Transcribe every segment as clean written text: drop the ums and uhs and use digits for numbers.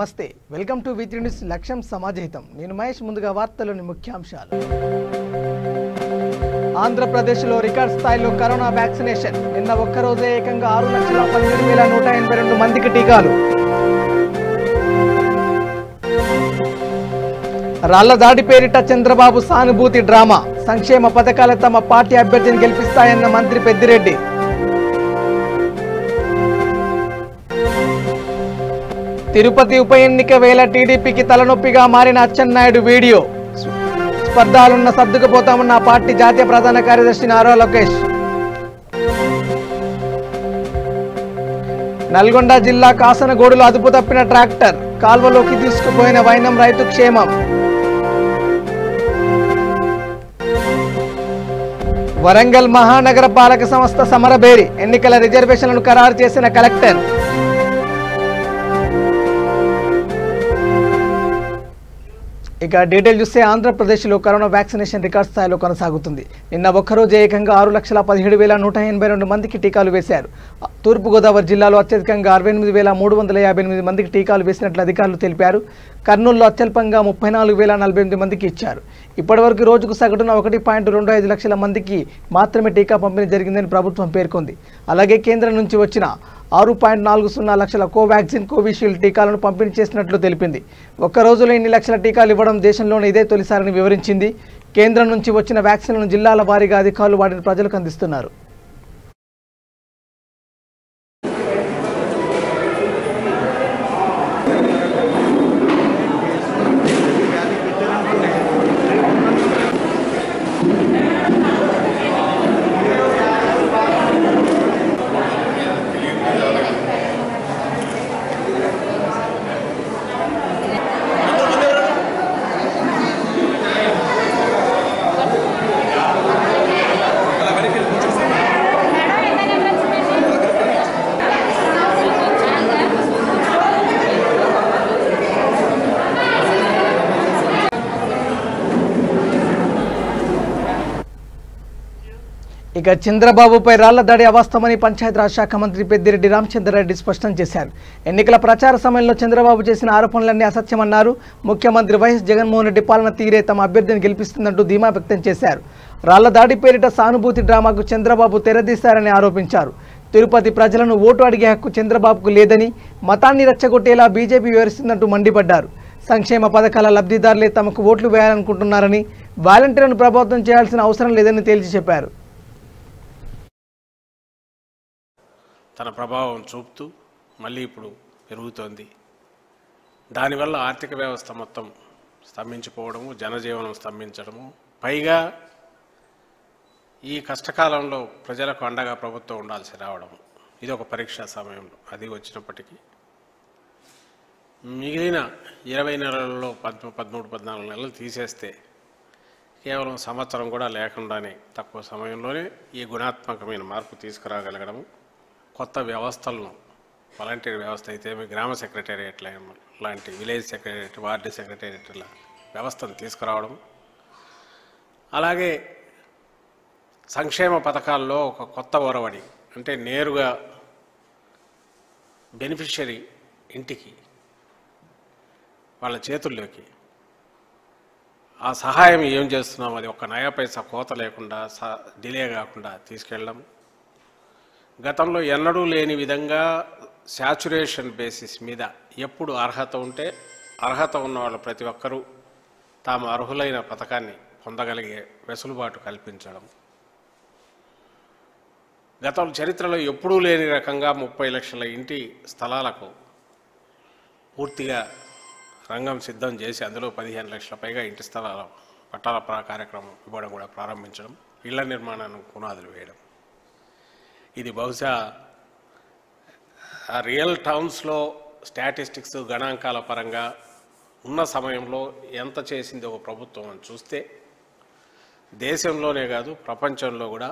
నమస్తే welcome to V3 news లక్ష్యం సమాజహితం నేను మహేష్ ముందుగా వార్తల్లోని ముఖ్యాంశాలు ఆంధ్రప్రదేశ్లో రికార్డ్ స్థాయిలో కరోనా వ్యాక్సినేషన్ నిన్న ఒక్క రోజే ఏకంగా 6,17,182 మందికి టీకాలు రాళ్ల దాడి పేరిట చంద్రబాబు సానుభూతి డ్రామా సంక్షేమ పథకాలు తమ పార్టీ అభ్యర్థిని గెలిపిస్తాయన్న మంత్రి పెద్దిరెడ్డి తిరుపతి ఉప ఎన్నిక వేళ టీడీపీకి తలనొప్పిగా మారిన అచ్చెన్నాయుడు వీడియో స్పర్ధాలున్న సర్దుకుపోతామన్న పార్టీ జాతీయ ప్రధాన కార్యదర్శి నారా లోకేష్ నల్గొండ జిల్లా కాసనగోడులో అదుపు తప్పిన ట్రాక్టర్ కాల్వలోకి తీసుకుపోయిన వైనం రైతు క్షేమం వరంగల్ మహానగర పాలక సంస్థ సమరబేరి ఎన్నికల రిజర్వేషన్లను ఖరారు చేసిన కలెక్టర్ ఇక డీటెయిల్ చూస్తే ఆంధ్రప్రదేశ్లో కరోనా వ్యాక్సినేషన్ రికార్డ్ స్థాయిలో కొనసాగుతుంది నిన్న ఒక్కరోజు ఏకంగా 6,17,182 మందికి టీకాలు వేశారు తూర్పుగోదావరి జిల్లాలో అత్యధికంగా 68,358 మందికి టీకాలు వేసినట్లు అధికారులు తెలిపారు కర్నూలులో అత్యల్పంగా 34,048 మందికి ఇచ్చారు ఇప్పటివరకు రోజుకు సగటున 1.25 లక్షల మందికి మాత్రమే టీకా పంపిణీ జరిగిందని ప్రభుత్వం పేర్కొంది అలాగే కేంద్రం నుంచి వచ్చిన 6.40 లక్షల కోవాక్సిన్ కోవిషీల్డ్ టీకాలను పంపిణీ చేసినట్లు తెలిపింది ఒక్క రోజులో ఇన్ని లక్షల టీకాలు ఇవ్వడం దేశంలోనే ఇదే తొలిసారని వివరించింది కేంద్రం నుంచి వచ్చిన వ్యాక్సిన్లను జిల్లాల వారీగా అధికారులు వాటిని ప్రజలకు అందిస్తున్నారు ఇక చంద్రబాబుపై రాళ్ల దాడి అవాస్తవమని పంచాయతీరాజ్ శాఖ మంత్రి పెద్దిరెడ్డి రామచంద్రారెడ్డి స్పష్టం చేశారు ఎన్నికల ప్రచార సమయంలో చంద్రబాబు చేసిన ఆరోపణలన్నీ అసత్యమన్నారు ముఖ్యమంత్రి వైఎస్ జగన్మోహన్ రెడ్డి పాలన తీరే తమ అభ్యర్థిని గెలిపిస్తుందంటూ ధీమా వ్యక్తం చేశారు రాళ్ల దాడి పేరిట సానుభూతి డ్రామాకు చంద్రబాబు తెరదీశారని ఆరోపించారు తిరుపతి ప్రజలను ఓటు అడిగే హక్కు చంద్రబాబుకు లేదని మతాన్ని రెచ్చగొట్టేలా బీజేపీ వివరిస్తుందంటూ మండిపడ్డారు సంక్షేమ పథకాల లబ్ధిదారులే తమకు ఓట్లు వేయాలనుకుంటున్నారని వాలంటీర్లను ప్రభావితం చేయాల్సిన అవసరం లేదని తేల్చి చెప్పారు తన ప్రభావం చూపుతూ మళ్ళీ ఇప్పుడు పెరుగుతోంది దానివల్ల ఆర్థిక వ్యవస్థ మొత్తం స్తంభించిపోవడము జనజీవనం స్తంభించడము పైగా ఈ కష్టకాలంలో ప్రజలకు అండగా ప్రభుత్వం ఉండాల్సి రావడము ఇది ఒక పరీక్షా సమయంలో అది వచ్చినప్పటికీ మిగిలిన 20 నెలల్లో 13-14 నెలలు తీసేస్తే కేవలం సంవత్సరం కూడా లేకుండానే తక్కువ సమయంలోనే ఈ గుణాత్మకమైన మార్పు తీసుకురాగలగడము కొత్త వ్యవస్థలను వాలంటీర్ వ్యవస్థ అయితే గ్రామ సెక్రటేరియట్ లాంటి విలేజ్ సెక్రటేరియట్ వార్డు సెక్రటేరియట్ల వ్యవస్థను తీసుకురావడం అలాగే సంక్షేమ పథకాల్లో ఒక కొత్త ఒరవడి అంటే నేరుగా బెనిఫిషరీ ఇంటికి వాళ్ళ చేతుల్లోకి ఆ సహాయం ఏం చేస్తున్నాం అది ఒక్క నయా పైసా కోత లేకుండా డిలే కాకుండా తీసుకెళ్ళడం గతంలో ఎన్నడూ లేని విధంగా శాచురేషన్ బేసిస్ మీద ఎప్పుడు అర్హత ఉంటే అర్హత ఉన్న వాళ్ళు ప్రతి ఒక్కరూ తాము అర్హులైన పథకాన్ని పొందగలిగే వెసులుబాటు కల్పించడం గతంలో చరిత్రలో ఎప్పుడూ లేని రకంగా 30 లక్షల ఇంటి స్థలాలకు పూర్తిగా రంగం సిద్ధం చేసి అందులో 15 లక్షల పైగా ఇంటి స్థలాల పట్టాల కార్యక్రమం ఇవ్వడం కూడా ప్రారంభించడం ఇళ్ల నిర్మాణానికి పునాదులు వేయడం ఇది బహుశా రియల్ టౌన్స్లో స్టాటిస్టిక్స్ గణాంకాల పరంగా ఉన్న సమయంలో ఎంత చేసింది ఒక ప్రభుత్వం అని చూస్తే దేశంలోనే కాదు ప్రపంచంలో కూడా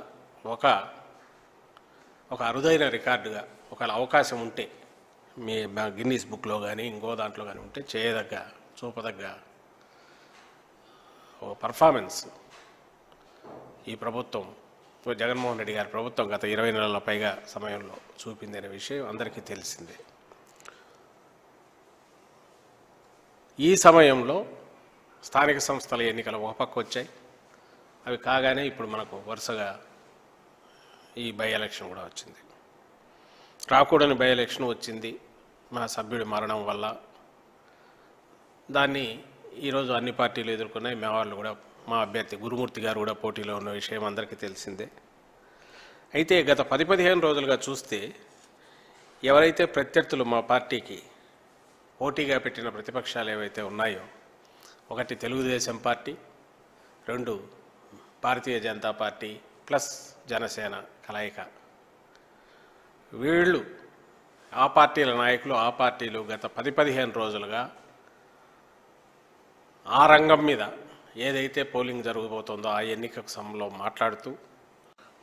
ఒక అరుదైన రికార్డుగా ఒక అవకాశం ఉంటే మీ గిన్నీస్ బుక్లో కానీ ఇంకో దాంట్లో కానీ ఉంటే చేయదగ్గ చూపదగ్గ ఓ పర్ఫార్మెన్స్ ఈ ప్రభుత్వం జగన్మోహన్ రెడ్డి గారి ప్రభుత్వం గత 20 నెలల పైగా సమయంలో చూపిందనే విషయం అందరికీ తెలిసిందే. ఈ సమయంలో స్థానిక సంస్థల ఎన్నికలు ఒక పక్క వచ్చాయి. అవి కాగానే ఇప్పుడు మనకు వరుసగా ఈ బై ఎలక్షన్ కూడా వచ్చింది. రాకూడని బై ఎలక్షన్ వచ్చింది మా సభ్యుడి మరణం వల్ల. దాన్ని ఈరోజు అన్ని పార్టీలు ఎదుర్కొన్నాయి. మా వాళ్ళు కూడా, మా అభ్యర్థి గురుమూర్తి గారు కూడా పోటీలో ఉన్న విషయం అందరికీ తెలిసిందే. అయితే గత 10-15 రోజులుగా చూస్తే ఎవరైతే ప్రత్యర్థులు మా పార్టీకి పోటీగా పెట్టిన ప్రతిపక్షాలు ఏవైతే ఉన్నాయో, ఒకటి Telugu Desam party, 2 Bharatiya Janata party plus Janasena కలయిక, వీళ్ళు ఆ పార్టీల నాయకులు, ఆ పార్టీలు గత 10-15 రోజులుగా ఆ రంగం మీద ఏదైతే పోలింగ్ జరగబోతుందో ఆ ఎన్నికకు సమయంలో మాట్లాడుతూ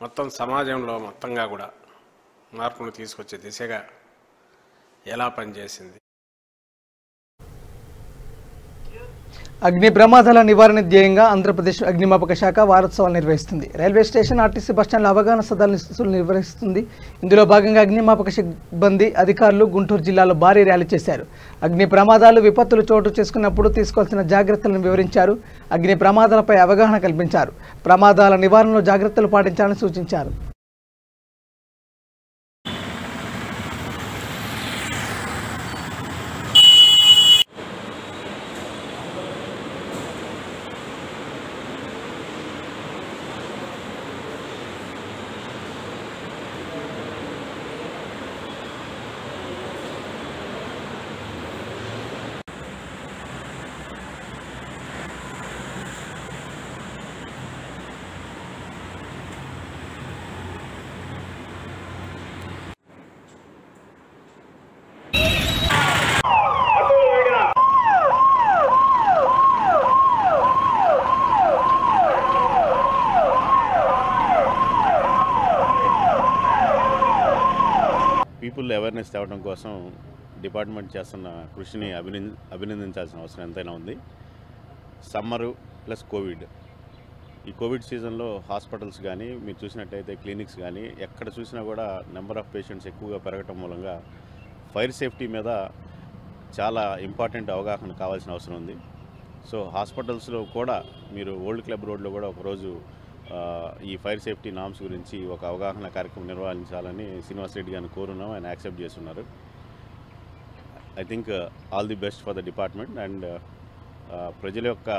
మొత్తం సమాజంలో మొత్తంగా కూడా మార్పును తీసుకొచ్చే దిశగా ఎలా పనిచేసింది. అగ్ని ప్రమాదాల నివారణ ధ్యేయంగా ఆంధ్రప్రదేశ్ అగ్నిమాపక శాఖ వారోత్సవాలు నిర్వహిస్తుంది. రైల్వే స్టేషన్, ఆర్టీసీ బస్టాండ్ల అవగాహన సదస్సులు నిర్వహిస్తుంది. ఇందులో భాగంగా అగ్నిమాపక సిబ్బంది అధికారులు గుంటూరు జిల్లాలో భారీ ర్యాలీ చేశారు. అగ్ని ప్రమాదాలు, విపత్తులు చోటు చేసుకున్నప్పుడు తీసుకోవాల్సిన జాగ్రత్తలను వివరించారు. అగ్ని ప్రమాదాలపై అవగాహన కల్పించారు. ప్రమాదాల నివారణలో జాగ్రత్తలు పాటించాలని సూచించారు. పీపుల్ అవేర్నెస్ తేవడం కోసం డిపార్ట్మెంట్ చేస్తున్న కృషిని అభినందించాల్సిన అవసరం ఎంతైనా ఉంది. సమ్మరు ప్లస్ కోవిడ్, ఈ కోవిడ్ సీజన్లో హాస్పిటల్స్ కానీ మీరు చూసినట్టయితే క్లినిక్స్ కానీ ఎక్కడ చూసినా కూడా నెంబర్ ఆఫ్ పేషెంట్స్ ఎక్కువగా పెరగటం మూలంగా ఫైర్ సేఫ్టీ మీద చాలా ఇంపార్టెంట్ అవగాహన కావాల్సిన అవసరం ఉంది. సో హాస్పిటల్స్లో కూడా మీరు ఓల్డ్ క్లబ్ రోడ్లో కూడా ఒకరోజు ఈ ఫైర్ సేఫ్టీ నామ్స్ గురించి ఒక అవగాహన కార్యక్రమం నిర్వహించాలని శ్రీనివాస్ రెడ్డి గారిని కోరున్నాం. ఆయన యాక్సెప్ట్ చేస్తున్నారు. I think all the best for the department. And ప్రజల యొక్క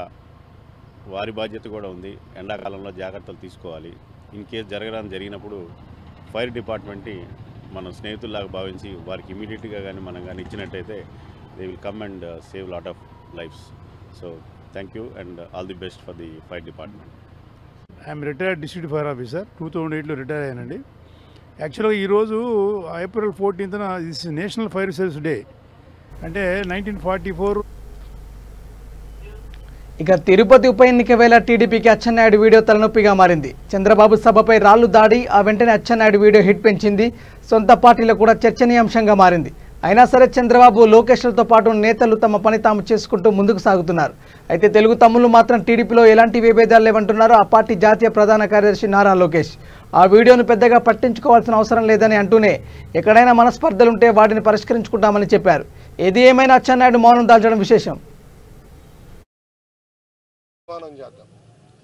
వారి బాధ్యత కూడా ఉంది. ఎండాకాలంలో జాగ్రత్తలు తీసుకోవాలి. ఇన్ కేస్ జరిగినప్పుడు ఫైర్ డిపార్ట్మెంట్ని మనం స్నేహితుల్లాగా భావించి వారికి ఇమీడియట్గా కానీ మనం కానీ ఇచ్చినట్టయితే they will come and save lot of lives. So thank you and all the best for the fire department. I'm retired district fire officer. 2008లో రిటైర్ అయ్యానండి. యాక్చువల్గా ఈరోజు ఏప్రిల్ 14న this national fire service day. అంటే 1944. ఇక తిరుపతి ఉప ఎన్నిక వేళ టీడీపీకి అచ్చెన్నాయుడు వీడియో తలనొప్పిగా మారింది. చంద్రబాబు సభపై రాళ్లు దాడి, ఆ వెంటనే అచ్చెన్నాయుడు వీడియో హిట్ పెంచింది. సొంత పార్టీలో కూడా చర్చనీయాంశంగా మారింది. అయినా సరే చంద్రబాబు, లోకేష్లతో పాటు నేతలు తమ పని తాము చేసుకుంటూ ముందుకు సాగుతున్నారు. అయితే తెలుగు తమ్ముళ్లు మాత్రం టీడీపీలో ఎలాంటి విభేదాలు లేవంటున్నారు ఆ పార్టీ జాతీయ ప్రధాన కార్యదర్శి నారా లోకేష్. ఆ వీడియోను పెద్దగా పట్టించుకోవాల్సిన అవసరం లేదని అంటూనే ఎక్కడైనా మనస్పర్ధలుంటే వాటిని పరిష్కరించుకుంటామని చెప్పారు. ఏది ఏమైనా అచ్చెన్నాయుడు మౌనం దాల్చడం విశేషం.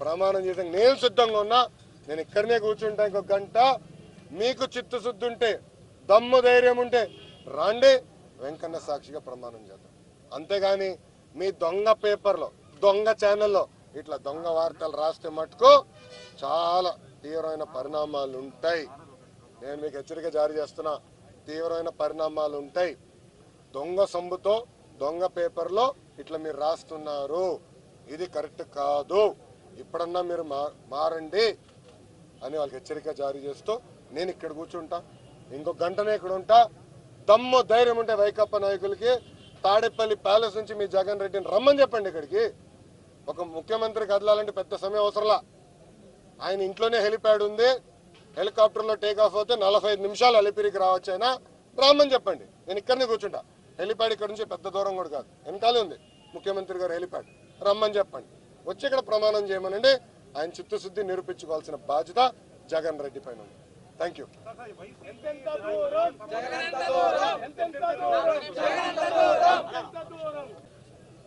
ప్రమాణం చేసాక నేను సిద్ధంగా ఉన్నా. నేను ఇక్కడనే కూర్చుంటా ఇంకొక గంట. మీకు చిత్తశుద్ధి ఉంటే, దమ్ము ధైర్యం ఉంటే రండి, వెంకన్న సాక్షిగా ప్రమాణం చేద్దాం. అంతేగాని మీ దొంగ పేపర్లో, దొంగ ఛానల్లో ఇట్లా దొంగ వార్తలు రాస్తే మటుకు చాలా తీవ్రమైన పరిణామాలు ఉంటాయి. నేను మీకు హెచ్చరిక జారీ చేస్తున్నా. తీవ్రమైన పరిణామాలు ఉంటాయి. దొంగ సొమ్ముతో దొంగ పేపర్లో ఇట్లా మీరు రాస్తున్నారు, ఇది కరెక్ట్ కాదు. ఇప్పుడన్నా మీరు మారండి అని వాళ్ళకి హెచ్చరిక జారీ చేస్తూ నేను ఇక్కడ కూర్చుంటా. ఇంకొక గంటనే ఇక్కడ ఉంటా. దమ్ము ధైర్యం ఉంటే వైకాపా నాయకులకి తాడేపల్లి ప్యాలెస్ నుంచి మీ జగన్ రెడ్డిని రమ్మని చెప్పండి. ఇక్కడికి ఒక ముఖ్యమంత్రి కదలాలంటే పెద్ద సమయం అవసరంలా. ఆయన ఇంట్లోనే హెలిప్యాడ్ ఉంది. హెలికాప్టర్లో టేక్ ఆఫ్ అవుతే 45 నిమిషాలు అలిపిరికి రావచ్చు. అయినా రమ్మని చెప్పండి. నేను ఇక్కడనే కూర్చుంటా. హెలిప్యాడ్ ఇక్కడ నుంచి పెద్ద దూరం కూడా కాదు, వెనకాలే ఉంది ముఖ్యమంత్రి గారు హెలిప్యాడ్. రమ్మని చెప్పండి, వచ్చి ఇక్కడ ప్రమాణం చేయమనండి. ఆయన చిత్తశుద్ధి నిరూపించుకోవాల్సిన బాధ్యత జగన్ రెడ్డి పైన ఉంది. Thank you.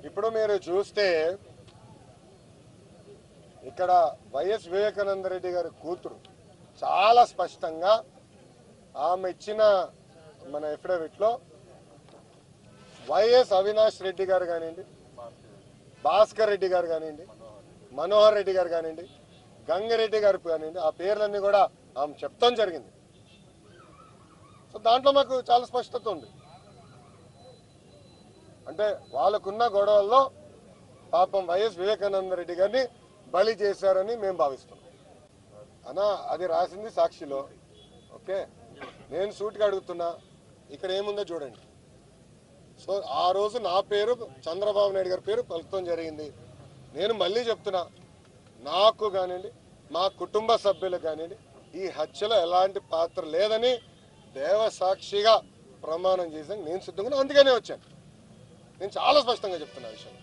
ఇప్పుడు మీరు చూస్తే ఇక్కడ వైఎస్ వివేకానంద రెడ్డి గారి కూతురు చాలా స్పష్టంగా ఆమె ఇచ్చిన మన ఎఫిడవిట్లో వైఎస్ అవినాష్ రెడ్డి గారు కానివ్వండి, భాస్కర్ రెడ్డి గారు కానివ్వండి, మనోహర్ రెడ్డి గారు కానివ్వండి, గంగిరెడ్డి గారు కానివ్వండి, ఆ పేర్లన్నీ కూడా ఆమె చెప్తాం జరిగింది. సో దాంట్లో మాకు చాలా స్పష్టత ఉంది. అంటే వాళ్ళకున్న గొడవల్లో పాపం వైఎస్ వివేకానంద రెడ్డి గారిని బలి చేశారని మేము భావిస్తున్నాం. అన్నా అది రాసింది సాక్షిలో. ఓకే, నేను సూటిగా అడుగుతున్నా, ఇక్కడ ఏముందో చూడండి. సో ఆ రోజు నా పేరు చంద్రబాబు నాయుడు గారి పేరు పలుకుతం జరిగింది. నేను మళ్ళీ చెప్తున్నా, నాకు కానివ్వండి, మా కుటుంబ సభ్యులకు కానివ్వండి ఈ హత్యలో ఎలాంటి పాత్ర లేదని దేవసాక్షిగా ప్రమాణం చేసాను. నేను సిద్ధంగా అందుకనే వచ్చాను. నేను చాలా స్పష్టంగా చెప్తున్నా విషయం.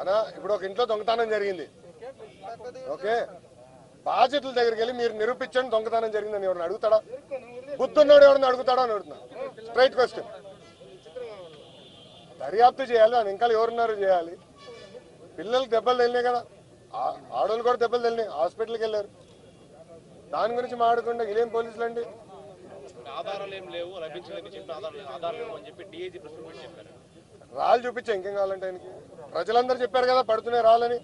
అన్నా ఇప్పుడు ఒక ఇంట్లో దొంగతనం జరిగింది. ఓకే, బాధ్యతల దగ్గరికి వెళ్ళి మీరు నిరూపించండి దొంగతనం జరిగిందని ఎవరిని అడుగుతాడా? బుద్ధున్నాడు ఎవరిని అడుగుతాడా అని అడుగుతున్నా. Straight question. దర్యాప్తు చేయాలి, అని ఇంకా ఎవరున్నారు చేయాలి. పిల్లలకు దెబ్బలు తగిలినాయి కదా, ఆడవాళ్ళు కూడా దెబ్బలు తగిలినాయి, హాస్పిటల్కి వెళ్ళారు. దాని గురించి మాట్లాడకుండా ఇదేం పోలీసులు అండి? రాళ్ళు చూపించా, ఇంకేం కావాలంటే ఆయనకి. ప్రజలందరూ చెప్పారు కదా పడుతున్నాయి రాళ్ళని,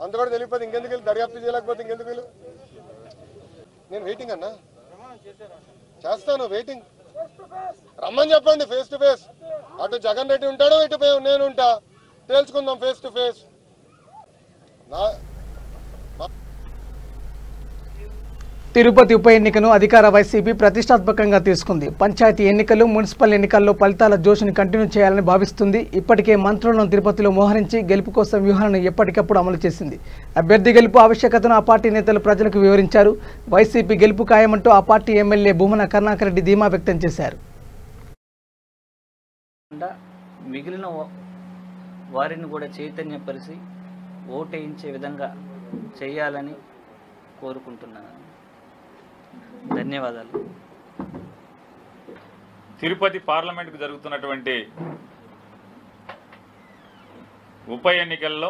అంత కూడా తెలియకపోతే ఇంకెందుకు వెళ్ళి దర్యాప్తు చేయలేకపోతే ఇంకెందుకు వెళ్ళి? నేను వెయిటింగ్ అన్నా, చేస్తాను వెయిటింగ్. రమ్మని చెప్పండి ఫేస్ టు ఫేస్. అటు జగన్ రెడ్డి ఉంటాడు, ఇటు నేను ఉంటా, తేల్చుకుందాం ఫేస్ టు ఫేస్. తిరుపతి ఉప ఎన్నికను అధికార వైసీపీ ప్రతిష్టాత్మకంగా తీసుకుంది. పంచాయతీ ఎన్నికలు, మున్సిపల్ ఎన్నికల్లో ఫలితాల జోషుని కంటిన్యూ చేయాలని భావిస్తుంది. ఇప్పటికే మంత్రులను తిరుపతిలో మోహరించి గెలుపు కోసం వ్యూహాలను ఎప్పటికప్పుడు అమలు చేసింది. అభ్యర్థి గెలుపు ఆవశ్యకతను ఆ పార్టీ నేతలు ప్రజలకు వివరించారు. వైసీపీ గెలుపు ఖాయమంటూ ఆ పార్టీ ఎమ్మెల్యే భూమన కరుణాకర్ రెడ్డి ధీమా వ్యక్తం చేశారు. మిగిలిన వారిని కూడా చైతన్యపరిచి ఓటేయించే విధంగా చేయాలని కోరుకుంటున్నాను. ధన్యవాదాలు. తిరుపతి పార్లమెంటుకు జరుగుతున్నటువంటి ఉప ఎన్నికల్లో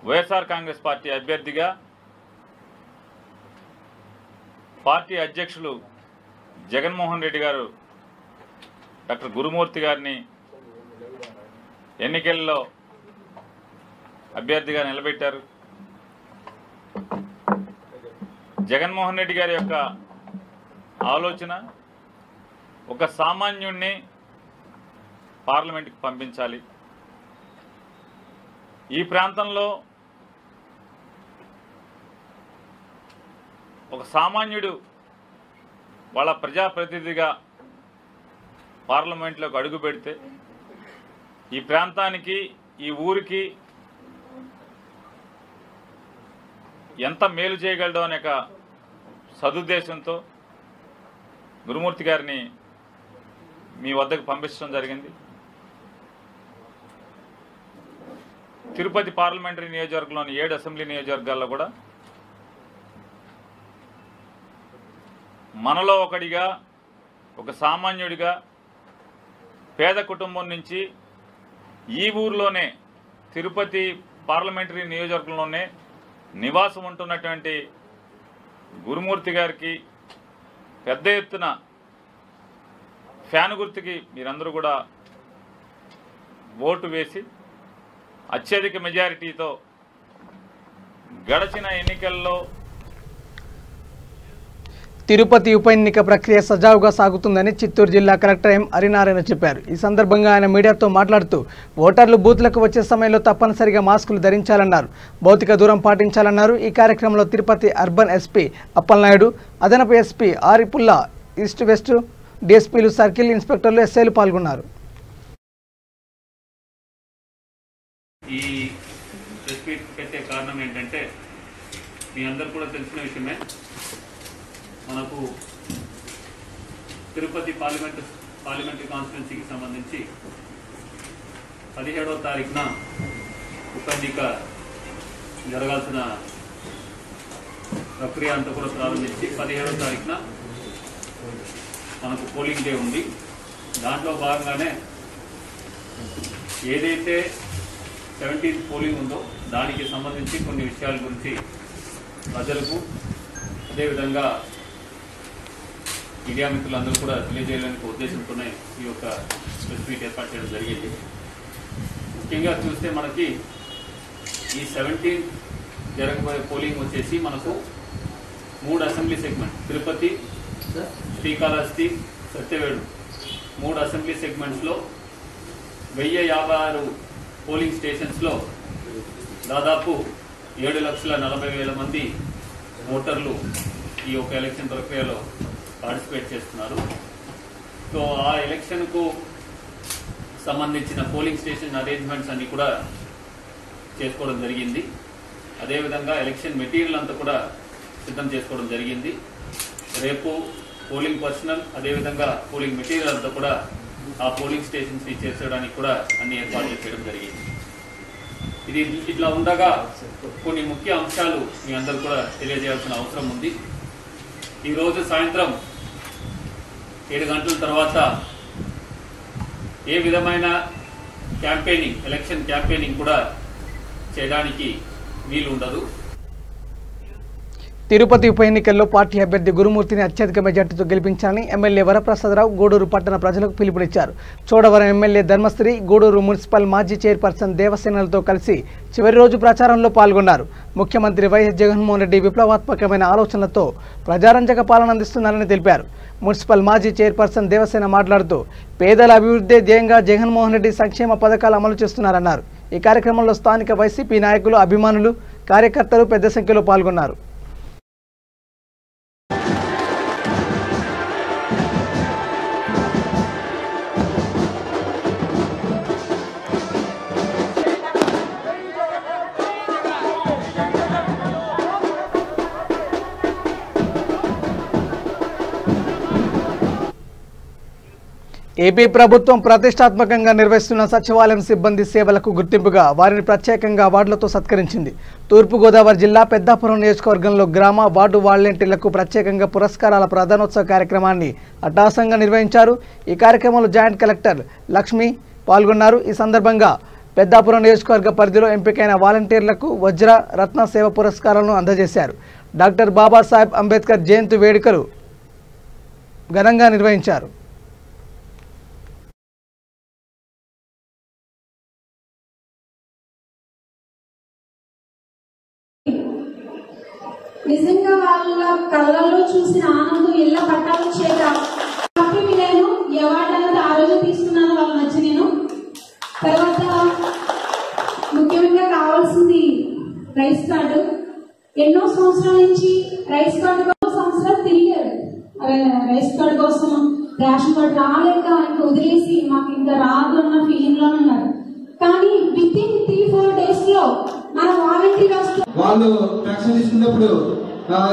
వైఎస్ఆర్ కాంగ్రెస్ పార్టీ అభ్యర్థిగా పార్టీ అధ్యక్షులు జగన్మోహన్ రెడ్డి గారు డాక్టర్ గురుమూర్తి గారిని ఎన్నికల్లో అభ్యర్థిగా నిలబెట్టారు. జగన్మోహన్ రెడ్డి గారి యొక్క ఆలోచన ఒక సామాన్యుణ్ణి పార్లమెంటుకు పంపించాలి. ఈ ప్రాంతంలో ఒక సామాన్యుడు వాళ్ళ ప్రజాప్రతినిధిగా పార్లమెంట్లోకి అడుగు పెడితే ఈ ప్రాంతానికి, ఈ ఊరికి ఎంత మేలు చేయగలడో అనే ఒక సదుద్దేశంతో గురుమూర్తి గారిని మీ వద్దకు పంపించడం జరిగింది. తిరుపతి పార్లమెంటరీ నియోజకవర్గంలోని 7 అసెంబ్లీ నియోజకవర్గాల్లో కూడా మనలో ఒకడిగా, ఒక సామాన్యుడిగా, పేద కుటుంబం నుంచి ఈ ఊర్లోనే తిరుపతి పార్లమెంటరీ నియోజకవర్గంలోనే నివాసం ఉంటున్నటువంటి గురుమూర్తి గారికి పెద్ద ఎత్తున ఫ్యాన్ గుర్తుకి మీరందరూ కూడా ఓటు వేసి అత్యధిక మెజారిటీతో గడచిన ఎన్నికల్లో తిరుపతి ఉప ఎన్నిక ప్రక్రియ సజావుగా సాగుతుందని చిత్తూరు జిల్లా కలెక్టర్ ఎం హరినారాయణ చెప్పారు. ఈ సందర్భంగా ఆయన మీడియాతో మాట్లాడుతూ ఓటర్లు బూత్లకు వచ్చే సమయంలో తప్పనిసరిగా మాస్కులు ధరించాలన్నారు. భౌతిక దూరం పాటించాలన్నారు. ఈ కార్యక్రమంలో తిరుపతి అర్బన్ ఎస్పీ అప్పలనాయుడు, అదనపు ఎస్పీ ఆరిపుల్లా, ఈస్ట్ వెస్ట్ డిఎస్పీలు, సర్కిల్ ఇన్స్పెక్టర్లు, ఎస్ఐలు పాల్గొన్నారు. ఈ ప్రెస్ మీట్ పెట్టే కారణం ఏంటంటే మీ అందరు కూడా తెలిసిన విషయమే, మనకు తిరుపతి పార్లమెంటరీ కాన్స్టిట్యున్సీకి సంబంధించి 17వ తారీఖున ఉప ఎన్నిక జరగాల్సిన ప్రక్రియ అంతా కూడా ప్రారంభించి 17వ తారీఖున మనకు పోలింగ్ డే ఉంది. దాంట్లో భాగంగానే ఏదైతే 17th పోలింగ్ ఉందో దానికి సంబంధించి కొన్ని విషయాల గురించి ప్రజలకు అదేవిధంగా మీడియా మిత్రులందరూ కూడా తెలియజేయాలనే ఉద్దేశంతోనే ఈ యొక్క ప్రెస్ మీట్ ఏర్పాటు చేయడం జరిగింది. ముఖ్యంగా చూస్తే మనకి ఈ 17th జరగబోయే పోలింగ్ వచ్చేసి మనకు 3 assembly segment, Tirupati, Srikalahasti, Satyavedu 3 assembly సెగ్మెంట్స్లో 1056 పోలింగ్ స్టేషన్స్లో దాదాపు 7,40,000 మంది ఓటర్లు ఈ యొక్క ఎలక్షన్ ప్రక్రియలో పార్టిసిపేట్ చేస్తున్నారు. సో ఆ ఎలక్షన్కు సంబంధించిన పోలింగ్ స్టేషన్ అరేంజ్మెంట్స్ అన్ని కూడా చేసుకోవడం జరిగింది. అదేవిధంగా ఎలక్షన్ మెటీరియల్ అంతా కూడా సిద్ధం చేసుకోవడం జరిగింది. రేపు పోలింగ్ పర్సనల్ అదేవిధంగా పోలింగ్ మెటీరియల్ అంతా కూడా ఆ పోలింగ్ స్టేషన్స్ని చేర్చడానికి కూడా అన్ని ఏర్పాట్లు చేయడం జరిగింది. ఇది ఇట్లా ఉండగా కొన్ని ముఖ్య అంశాలు మీ అందరూ కూడా తెలియజేయాల్సిన అవసరం ఉంది. ఈరోజు సాయంత్రం 7 గంటల తర్వాత ఏ విధమైన క్యాంపెయినింగ్, ఎలక్షన్ క్యాంపెయినింగ్ కూడా చేయడానికి వీలు ఉండదు. తిరుపతి ఉప ఎన్నికల్లో పార్టీ అభ్యర్థి గురుమూర్తిని అత్యధిక మెజార్టీతో గెలిపించాలని ఎమ్మెల్యే వరప్రసాదరావు గూడూరు పట్టణ ప్రజలకు పిలుపునిచ్చారు. చోడవరం ఎమ్మెల్యే ధర్మశ్రీ గూడూరు మున్సిపల్ మాజీ చైర్పర్సన్ దేవసేనలతో కలిసి చివరి రోజు ప్రచారంలో పాల్గొన్నారు. ముఖ్యమంత్రి వైఎస్ జగన్మోహన్ రెడ్డి విప్లవాత్మకమైన ఆలోచనలతో ప్రజారంజక పాలన అందిస్తున్నారని తెలిపారు. మున్సిపల్ మాజీ చైర్పర్సన్ దేవసేన మాట్లాడుతూ పేదల అభివృద్ధి ధ్యేయంగా జగన్మోహన్ రెడ్డి సంక్షేమ పథకాలు అమలు చేస్తున్నారన్నారు. ఈ కార్యక్రమంలో స్థానిక వైసీపీ నాయకులు, అభిమానులు, కార్యకర్తలు పెద్ద సంఖ్యలో పాల్గొన్నారు. ఏపీ ప్రభుత్వం ప్రతిష్టాత్మకంగా నిర్వహిస్తున్న సచివాలయం సిబ్బంది సేవలకు గుర్తింపుగా వారిని ప్రత్యేకంగా అవార్డులతో సత్కరించింది. తూర్పుగోదావరి జిల్లా పెద్దాపురం నియోజకవర్గంలో గ్రామ వార్డు వాలంటీర్లకు ప్రత్యేకంగా పురస్కారాల ప్రదానోత్సవ కార్యక్రమాన్ని అట్టహాసంగా నిర్వహించారు. ఈ కార్యక్రమంలో జాయింట్ కలెక్టర్ లక్ష్మి పాల్గొన్నారు. ఈ సందర్భంగా పెద్దాపురం నియోజకవర్గ పరిధిలో ఎంపికైన వాలంటీర్లకు వజ్ర, రత్న సేవ పురస్కారాలను అందజేశారు. డాక్టర్ బాబాసాహెబ్ అంబేద్కర్ జయంతి వేడుకలు ఘనంగా నిర్వహించారు. నిజంగా వాళ్ళ కళ్ళల్లో చూసిన ఆనందం ఇళ్ళ పట్టాలు చేత హ్యాపీగా నేను ఈ అవార్డు అన్నది ఆ రోజు తీసుకున్నాను వాళ్ళ మధ్య. నేను తర్వాత ముఖ్యంగా కావాల్సింది రైస్ కార్డు. ఎన్నో సంవత్సరాల నుంచి రైస్ కార్డు కోసం సంవత్సరాలు తిరిగారు. రైస్ కార్డు కోసం రేషన్ కార్డు రాలేక ఇంకా వదిలేసి మాకు ఇంకా రాదు అన్న ఫీలింగ్ లో ఉన్నారు. కానీ విత్ ఇన్ 3-4 days లో మన వాలంటీర్ వాళ్ళు పెన్షన్ తీసుకున్నప్పుడు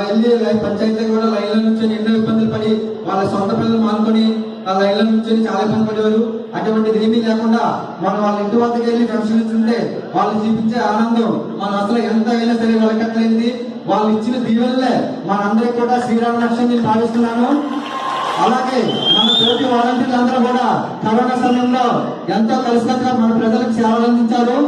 వెళ్ళి పంచాయతీ కూడా లైన్ల నుంచి ఎన్నో ఇబ్బందులు పడి వాళ్ళ సొంత పిల్లలు మానుకొని ఆ లైన్ల నుంచి చాలా ఇబ్బంది పడేవారు. అటువంటిది ఏమీ లేకుండా మనం వాళ్ళ ఇంటి వద్దకు వెళ్ళి పెన్షన్ ఇస్తుంటే వాళ్ళు చూపించే ఆనందం మనం అసలు ఎంత అయినా సరే వెళ్ళకట్లేదు. వాళ్ళు ఇచ్చిన దీవెనలే మనందరికీ కూడా శ్రీరామ లక్ష్యం నేను భావిస్తున్నాను. అలాగే మన తోటి వాలంటీర్లు అందరూ కూడా కరోనా సమయంలో ఎంతో కలిసికట్టుగా మన ప్రజలకు సేవలు అందించారు.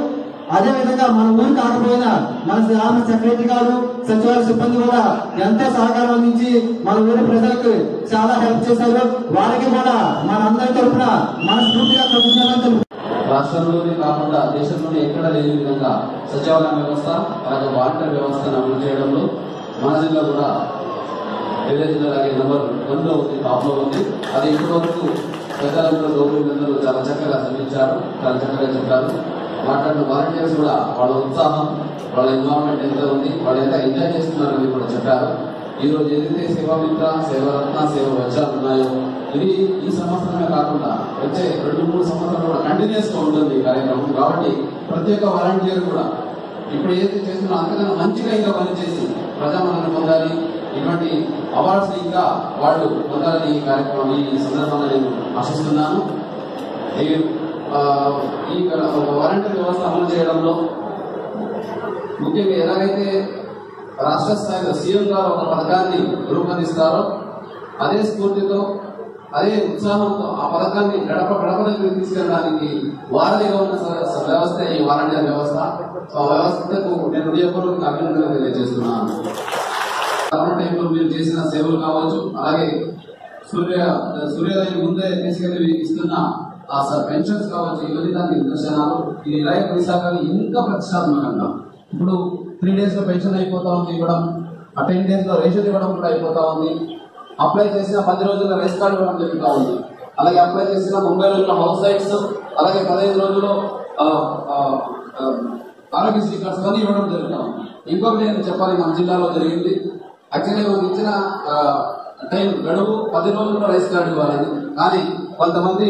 అదేవిధంగా మన ఊరు కాకపోయినా మన గ్రామ సెక్రటరీ గారు, సచివాలయ సిబ్బంది కూడా ఎంతో సహకారం అందించి మన ఊరి ప్రజలకు చాలా హెల్ప్ చేశారు. వారికి కూడా మన అందరి తరఫున మనస్ఫూర్తిగా కృతజ్ఞతలు. రాష్ట్రంలోనే కాకుండా దేశంలోనే ఎక్కడ లేని విధంగా సచివాలయ వ్యవస్థ అలాగే వాలంటీర్ వ్యవస్థను అమలు చేయడంలో మన జిల్లా కూడా వేరే జిల్లాకి నెంబర్ 1లో ఉంది, టాప్ లో ఉంది. అది ఇప్పటివరకు ప్రజలందరూ గౌరవులందరూ చాలా చక్కగా స్పందించారు, చాలా చక్కగా చెప్పారు. మాట్లాడిన వాలంటీర్స్ కూడా వాళ్ళ ఉత్సాహం, వాళ్ళ ఇన్వాల్వ్మెంట్ ఎంత ఉంది, వాళ్ళు ఎంత ఎంజాయ్ చేస్తున్నారని కూడా చెప్పారు. ఈ రోజు ఏదైతే సేవామిత్ర, సేవరత్న, సేవ వజ్రాలు ఉన్నాయో ఇది ఈ సంవత్సరమే కాకుండా వచ్చే 2-3 సంవత్సరాలు కూడా కంటిన్యూస్ గా ఉంటుంది ఈ కార్యక్రమం. కాబట్టి ప్రతి ఒక్క వాలంటీర్ కూడా ఇప్పుడు ఏదైతే చేస్తున్నా అంతకన్నా మంచిగా ఇంకా పనిచేసి ప్రజామన్నను పొందాలి, ఇటువంటి అవార్డ్స్ ఇంకా వాళ్ళు పొందాలని ఈ కార్యక్రమం ఈ సందర్భంగా నేను ఆశిస్తున్నాను. ఈ వాలంటీర్ వ్యవస్థ అమలు చేయడంలో ముఖ్యంగా ఎలాగైతే రాష్ట్ర స్థాయిలో సీఎం గారు ఒక పథకాన్ని రూపొందిస్తారో అదే స్ఫూర్తితో అదే ఉత్సాహంతో ఆ పథకాన్ని గడప దగ్గరికి తీసుకెళ్ళడానికి వారధిగా ఉన్న వ్యవస్థ ఈ వాలంటీర్ వ్యవస్థ. ఆ వ్యవస్థకు నేను హృదయపూర్వక అభినందనలు తెలియజేస్తున్నాను. కరోనా టైంలో మీరు చేసిన సేవలు కావచ్చు, అలాగే సూర్యోదయం ముందే తీసుకెళ్లి ఇస్తున్న పెన్షన్స్ కావచ్చు, ఇవన్నీ దానికి నిదర్శనాలు. ఈ లైఫ్ విశాఖని ఇంకా ప్రతిష్టాత్మకంగా ఇప్పుడు 3 days లో పెన్షన్ అయిపోతా ఉంది ఇవ్వడం, ఆ 10 days లో రేషన్ ఇవ్వడం కూడా అయిపోతా ఉంది. అప్లై చేసిన 10 రోజుల్లో రేస్ కార్డు ఇవ్వడం జరుగుతూ ఉంది. అలాగే అప్లై చేసిన 30 రోజుల్లో హౌస్ సైట్స్, అలాగే 15 రోజుల్లో ఆరోగ్యశ్రీ కార్డ్స్ అన్ని ఇవ్వడం జరుగుతూ ఉంది. ఇంకొకటి నేను చెప్పాలి, మన జిల్లాలో జరిగింది. యాక్చువల్లీ మనకి ఇచ్చిన టైం గడువు 10 రోజుల్లో రేస్ కార్డు ఇవ్వాలని, కానీ కొంతమంది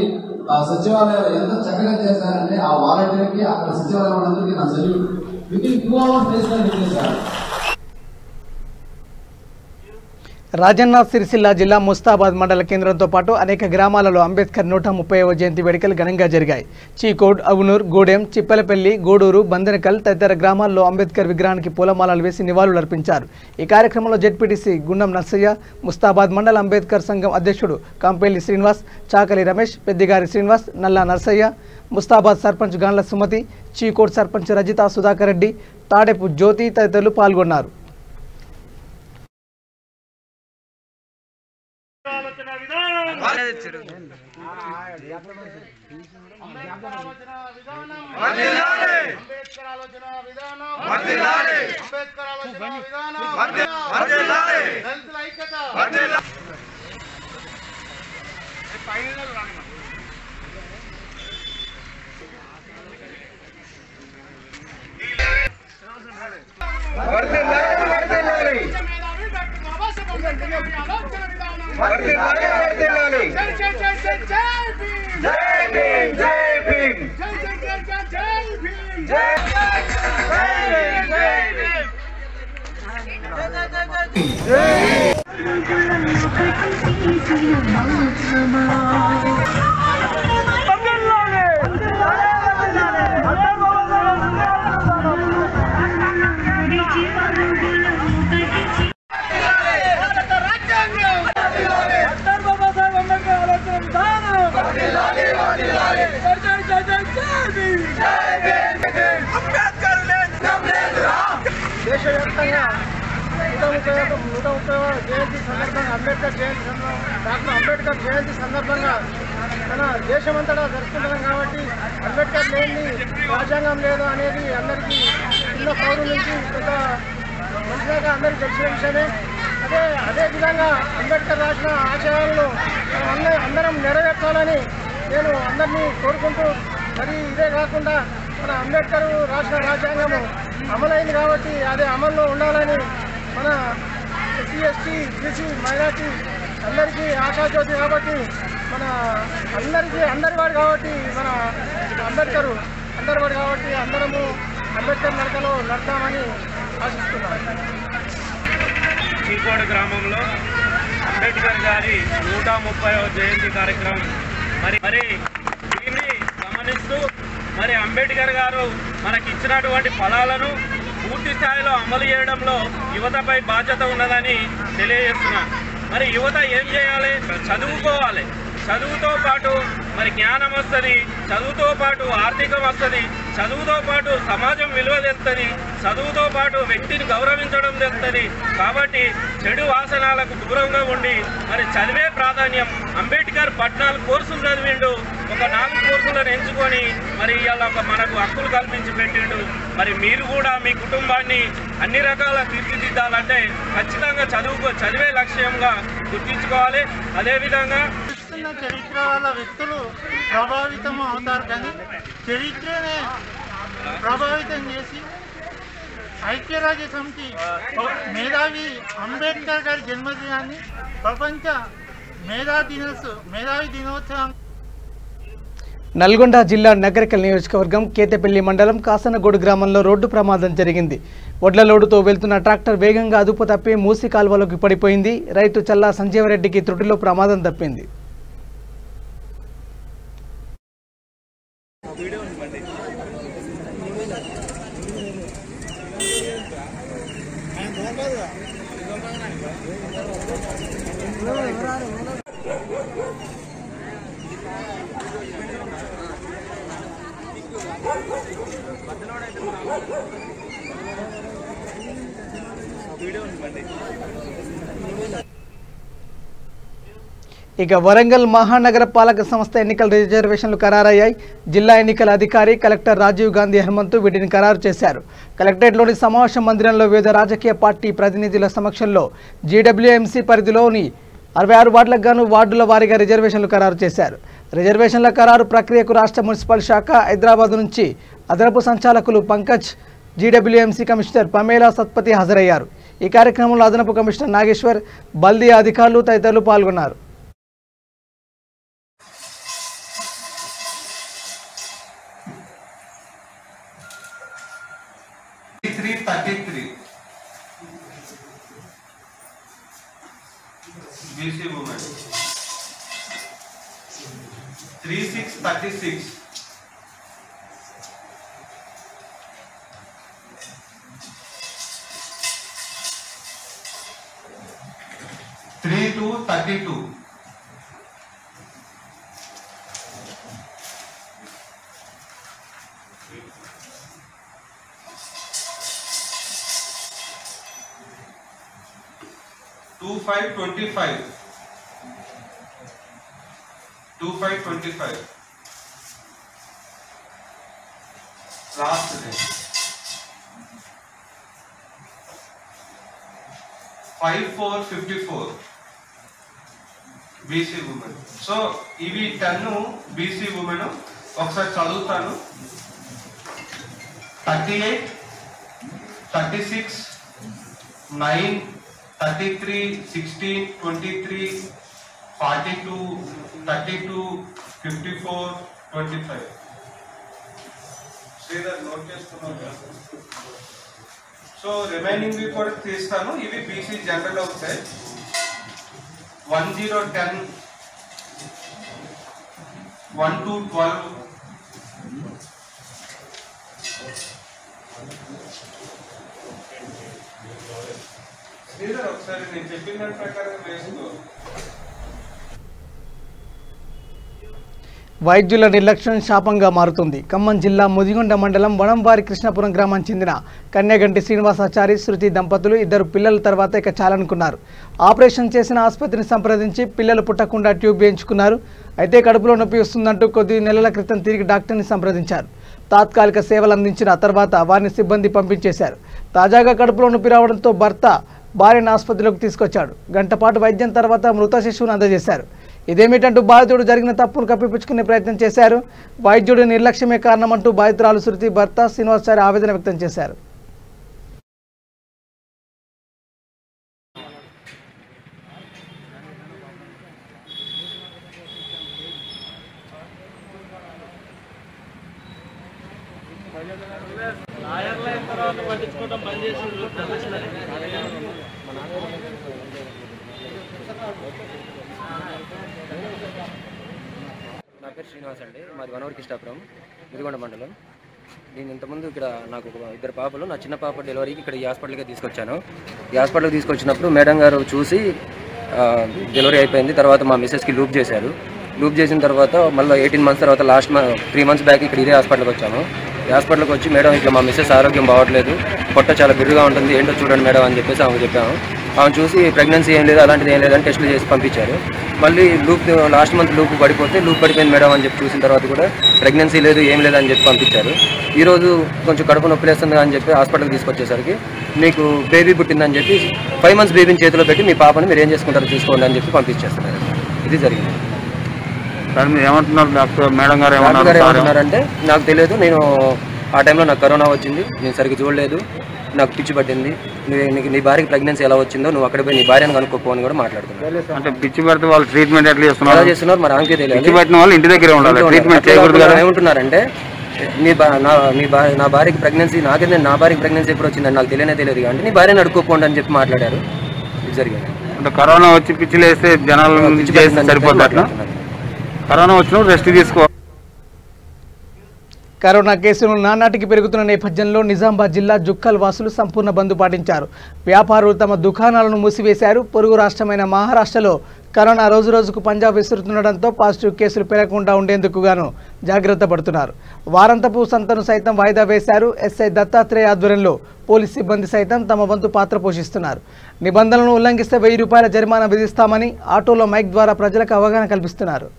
సచివాలయం ఎంత చక్కగా చేశారంటే ఆ వాలంటీర్కి అక్కడ సచివాలయం వాళ్ళందరికీ నా salute. Within 2 hours rice card ఇచ్చేశారు. రాజన్న సిరిసిల్ల జిల్లా ముస్తాబాద్ మండల కేంద్రంతో పాటు అనేక గ్రామాలలో అంబేద్కర్ 130వ జయంతి వేడుకలు ఘనంగా జరిగాయి. చీకోడ్, అవునూర్, గూడెం, చిప్పలపల్లి, గూడూరు, బందనకల్ తదితర గ్రామాల్లో అంబేద్కర్ విగ్రహానికి పూలమాలలు వేసి నివాళులర్పించారు. ఈ కార్యక్రమంలో జెడ్పీటీసీ గుండం నర్సయ్య, ముస్తాబాద్ మండల అంబేద్కర్ సంఘం అధ్యక్షుడు కంపెల్లి శ్రీనివాస్, చాకలి రమేష్, పెద్దిగారి శ్రీనివాస్, నల్లా నర్సయ్య, ముస్తాబాద్ సర్పంచ్ గాండ్ల సుమతి, చీకోడ్ సర్పంచ్ రజిత సుధాకర్ రెడ్డి, తాడెపు జ్యోతి తదితరులు పాల్గొన్నారు. దేశవ్యాప్తంగా 130వ జయంతి సందర్భంగా డాక్టర్ అంబేద్కర్ జయంతి సందర్భంగా మన దేశమంతటా జరుపుకుంటున్నాం కాబట్టి అంబేద్కర్ లేని రాజ్యాంగం లేదు అనేది అందరికీ చిన్న పౌరుల నుంచి పెద్ద మంచిగా అందరికీ తెలిసిన విషయమే. అదే విధంగా అంబేద్కర్ రాసిన ఆశయాలను అందరం నెరవేర్చాలని నేను అందరినీ కోరుకుంటూ, మరి ఇదే కాకుండా మన అంబేద్కర్ రాసిన రాజ్యాంగము అమలైంది కాబట్టి అదే అమల్లో ఉండాలని మన ఎస్సీ, ఎస్టీ, బీసీ, మైనార్టీ అందరికీ ఆశాజ్యోతి కాబట్టి మన అందరివాడు కాబట్టి మన అంబేద్కర్ అందరివాడు కాబట్టి అందరము అంబేద్కర్ నడకలో నడతామని ఆశిస్తున్నాను. చీకోడ గ్రామంలో అంబేద్కర్ గారి 130వ జయంతి కార్యక్రమం మరి దీన్ని గమనిస్తూ మరి అంబేద్కర్ గారు మనకి ఇచ్చినటువంటి ఫలాలను పూర్తి స్థాయిలో అమలు చేయడంలో యువతపై బాధ్యత ఉన్నదని తెలియజేస్తున్నాను. మరి యువత ఏం చేయాలి? చదువుకోవాలి. చదువుతో పాటు మరి జ్ఞానం వస్తుంది, చదువుతో పాటు ఆర్థికం వస్తుంది, చదువుతో పాటు సమాజం విలువ తెలుస్తుంది, చదువుతో పాటు వ్యక్తిని గౌరవించడం తెలుస్తుంది. కాబట్టి చెడు వాసనాలకు దూరంగా ఉండి మరి చదివే ప్రాధాన్యం. అంబేద్కర్ 14 కోర్సులు చదివిండు, ఒక 4 కోర్సులను ఎంచుకొని మరి ఇలా మనకు హక్కులు కల్పించి పెట్టిండు. మరి మీరు కూడా మీ కుటుంబాన్ని అన్ని రకాల తీర్చిదిద్దాలంటే ఖచ్చితంగా చదివే లక్ష్యంగా గుర్తించుకోవాలి. అదేవిధంగా చరిత్ర వల్ల వ్యక్తులు ప్రభావితం అవుతారు, కానీ చరిత్రనే ప్రభావితం చేసి ఐక్యరాజ్య సమితి మేధావి అంబేద్కర్ గారి జన్మదినాన్ని ప్రపంచ మేధావి దినోత్సవం. నల్గొండ జిల్లా నగరికల్ నియోజకవర్గం కేతపల్లి మండలం కాసనగోడు గ్రామంలో రోడ్డు ప్రమాదం జరిగింది. వడ్ల లోడుతో వెళ్తున్న ట్రాక్టర్ వేగంగా అదుపు తప్పి మూసి కాల్వలోకి పడిపోయింది. రైతు చల్లా సంజీవరెడ్డికి త్రుటిలో ప్రమాదం తప్పింది. ఇక వరంగల్ మహానగర పాలక సంస్థ ఎన్నికల రిజర్వేషన్లు ఖరారయ్యాయి. జిల్లా ఎన్నికల అధికారి కలెక్టర్ రాజీవ్ గాంధీ హనుమంతు వీటిని ఖరారు చేశారు. కలెక్టరేట్లోని సమావేశ మందిరంలో వివిధ రాజకీయ పార్టీ ప్రతినిధుల సమక్షంలో జీడబ్ల్యూఎంసీ పరిధిలోని 66 వార్డులకు గాను వార్డుల వారీగా రిజర్వేషన్లు ఖరారు చేశారు. రిజర్వేషన్ల ఖరారు ప్రక్రియకు రాష్ట్ర మున్సిపల్ శాఖ హైదరాబాద్ నుంచి అదనపు సంచాలకులు Pankaj, GWMC commissioner Pamela Satpathy హాజరయ్యారు. ఈ కార్యక్రమంలో అదనపు కమిషనర్ నాగేశ్వర్, బల్దియా అధికారులు తదితరులు పాల్గొన్నారు. BC women 3636 3232 2525 2525 last day 5454 BC women. So ఇవి 10 BC women ఒకసారి చదువుతాను. 38 36 9 33 16 23 42 32 54 25. శ్రీధర్ నోట్ చేసుకున్నాను. సో రిమైనింగ్ కూడా తీస్తాను. ఇవి బీసీ జనరల్ అవుతాయి. 1010 1 to 12 శ్రీధర్ ఒకసారి నేను చెప్పిన దాని ప్రకారం వేసుకో. వైద్యుల నిర్లక్ష్యం శాపంగా మారుతుంది. ఖమ్మం జిల్లా ముదిగొండ మండలం వనంవారి కృష్ణపురం గ్రామానికి చెందిన కన్యాగంటి శ్రీనివాసాచారి, శృతి దంపతులు 2 పిల్లల తర్వాత ఇక చాలనుకున్నారు. ఆపరేషన్ చేసిన ఆసుపత్రిని సంప్రదించి పిల్లలు పుట్టకుండా ట్యూబ్ వేయించుకున్నారు. అయితే కడుపులో నొప్పి వస్తుందంటూ కొద్ది నెలల క్రితం తిరిగి డాక్టర్ని సంప్రదించారు. తాత్కాలిక సేవలు అందించిన తర్వాత వారిని సిబ్బంది పంపించేశారు. తాజాగా కడుపులో నొప్పి రావడంతో భర్త భార్యను ఆసుపత్రిలోకి తీసుకొచ్చాడు. గంటపాటు వైద్యం తర్వాత మృత శిశువును అందజేశారు. ఇదేమిటంటూ బాధితుడు జరిగిన తప్పును కప్పిపుచ్చుకునే ప్రయత్నం చేశారు. వైద్యుడి నిర్లక్ష్యమే కారణమంటూ బాధితురాలు శృతి భర్త శ్రీనివాసాచారి ఆవేదన వ్యక్తం చేశారు. నా పేరు శ్రీనివాస్ అండి. మాది వనవరి కృష్ణాపురం, ముదిగొండ మండలం. నేను ఇంతకుముందు ఇక్కడ నాకు 2 పాపలు, నా చిన్న పాప డెలివరీకి ఇక్కడ ఈ హాస్పిటల్కి తీసుకొచ్చాను. ఈ హాస్పిటల్కి తీసుకొచ్చినప్పుడు మేడం గారు చూసి డెలివరీ అయిపోయింది. తర్వాత మా మిస్సెస్కి లూప్ చేశారు. లూప్ చేసిన తర్వాత మళ్ళీ 18 months తర్వాత లాస్ట్ 3 months బ్యాక్ ఇక్కడ ఇదే హాస్పిటల్కి వచ్చాము. ఈ హాస్పిటల్కి వచ్చి మేడం ఇట్లా మా మిస్సెస్ ఆరోగ్యం బాగోట్లేదు, పొట్ట చాలా బిర్రుగా ఉంటుంది, ఏంటో చూడండి మేడం అని చెప్పేసి ఆమె చెప్పాము. ఆమె చూసి ప్రెగ్నెన్సీ ఏం లేదు, అలాంటిది ఏం లేదని టెస్టులు చేసి పంపించారు. మళ్ళీ లాస్ట్ మంత్ లూప్ పడిపోయింది మేడం అని చెప్పి చూసిన తర్వాత కూడా ప్రెగ్నెన్సీ లేదు, ఏం లేదని చెప్పి పంపించారు. ఈరోజు కొంచెం కడుపు నొప్పి లేస్తుంది అని చెప్పి హాస్పిటల్కి తీసుకొచ్చేసరికి మీకు బేబీ పుట్టిందని చెప్పి 5 months బేబీని చేతిలో పెట్టి మీ పాపని మీరు ఏం చేసుకుంటారో చూసుకోండి అని చెప్పి పంపించేస్తున్నారు. ఇది జరిగింది. ఏమంటున్నారు డాక్టర్ మేడం గారు? ఏమంటున్నారంటే నాకు తెలియదు, నేను ఆ టైంలో నాకు కరోనా వచ్చింది, నేను సరిగ్గా చూడలేదు, నాకు పిచ్చి పట్టింది, నీ భార్యకి ప్రెగ్నెన్సీ ఎలా వచ్చిందో నువ్వు అక్కడ పోయి నీ భార్యను కనుక్కోని కూడా మాట్లాడుతున్నారు. అంటే పిచ్చి పడితే వాళ్ళు ట్రీట్మెంట్ ఎట్లా చేస్తున్నారు మరి ఆమెకే తెలియదు. పిచ్చి పట్టిన వాళ్ళు ఇంటి దగ్గర ఉండాలి, ట్రీట్మెంట్ చేయకూడదు కదా. ఏమంటున్నారంటే నా భార్యకి ప్రెగ్నెన్సీ నా భార్యకి ప్రెగ్నెన్సీ ఎప్పుడు వచ్చిందని నాకు తెలియదు అంటే నీ భార్యను అడుక్కోపోండి అని చెప్పి మాట్లాడారు. ఇది జరిగింది. అంటే కరోనా వచ్చి పిచ్చిలేస్తే జనాలు సరిపోతుంది. అట్లా కరోనా వచ్చినప్పుడు రెస్ట్ తీసుకో. కరోనా కేసులు నానాటికి పెరుగుతున్న నేపథ్యంలో నిజామాబాద్ జిల్లా జుక్కల్ వాసులు సంపూర్ణ బంద్ పాటించారు. వ్యాపారులు తమ దుకాణాలను మూసివేశారు. పొరుగు రాష్ట్రమైన మహారాష్ట్రలో కరోనా రోజురోజుకు పంజాబ్ విసురుతుండటంతో పాజిటివ్ కేసులు పెరగకుండా ఉండేందుకు గాను జాగ్రత్త పడుతున్నారు. వారాంతపు సంతను సైతం వాయిదా వేశారు. ఎస్ఐ దత్తాత్రేయ ఆధ్వర్యంలో పోలీస్ సిబ్బంది సైతం తమ వంతు పాత్ర పోషిస్తున్నారు. నిబంధనలను ఉల్లంఘిస్తే 1000 రూపాయల జరిమానా విధిస్తామని ఆటోలో మైక్ ద్వారా ప్రజలకు అవగాహన కల్పిస్తున్నారు.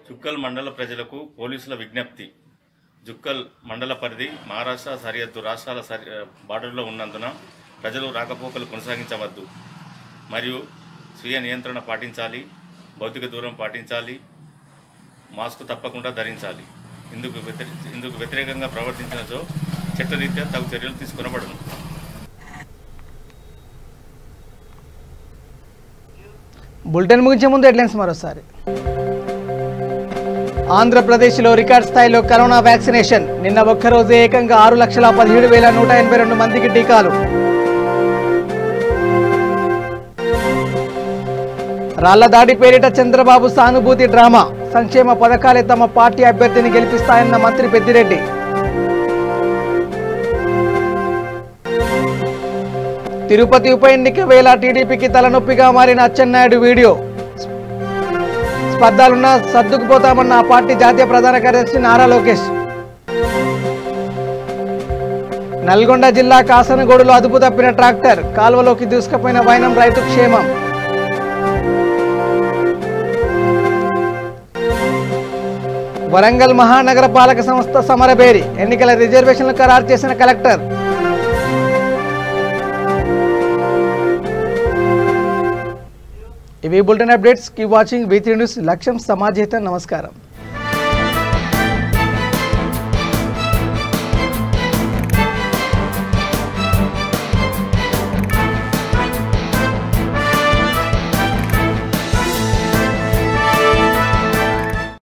జుక్కల్ మండల ప్రజలకు పోలీసుల విజ్ఞప్తి. జుక్కల్ మండల పరిధి మహారాష్ట్ర సరిహద్దు రాష్ట్రాల బార్డర్లో ఉన్నందున ప్రజలు రాకపోకలు కొనసాగించవద్దు మరియు స్వీయ నియంత్రణ పాటించాలి, భౌతిక దూరం పాటించాలి, మాస్క్ తప్పకుండా ధరించాలి. ఇందుకు వ్యతిరేకంగా ప్రవర్తించినచో చట్టరీత్యా తగు చర్యలు తీసుకొనబడును. బులెటిన్ ముగించే ముందు హెడ్లైన్స్ మరోసారి. ఆంధ్రప్రదేశ్లో రికార్డ్ స్థాయిలో కరోనా వ్యాక్సినేషన్. నిన్న ఒక్కరోజు ఏకంగా 6,17,182 మందికి టీకాలు. రాళ్ల దాడి పేరిట చంద్రబాబు సానుభూతి డ్రామా. సంక్షేమ పథకాలే తమ పార్టీ అభ్యర్థిని గెలిపిస్తాయన్న మంత్రి పెద్దిరెడ్డి. తిరుపతి ఉప ఎన్నిక వేళ టీడీపీకి తలనొప్పిగా మారిన అచ్చెన్నాయుడు వీడియో. స్పర్ధలున్నా సర్దుకుపోతామన్న ఆ పార్టీ జాతీయ ప్రధాన కార్యదర్శి నారా లోకేష్. నల్గొండ జిల్లా కాసనగూడులో అదుపు తప్పిన ట్రాక్టర్. కాల్వలోకి దూసుకుపోయిన వైనం రైతు క్షేమం. వరంగల్ మహానగర పాలక సంస్థ సమరబేరి. ఎన్నికల రిజర్వేషన్లు ఖరారు చేసిన కలెక్టర్. ఇవి bulletin updates. Keep watching V3 news. లక్ష్యం సమాజేత. నమస్కారం.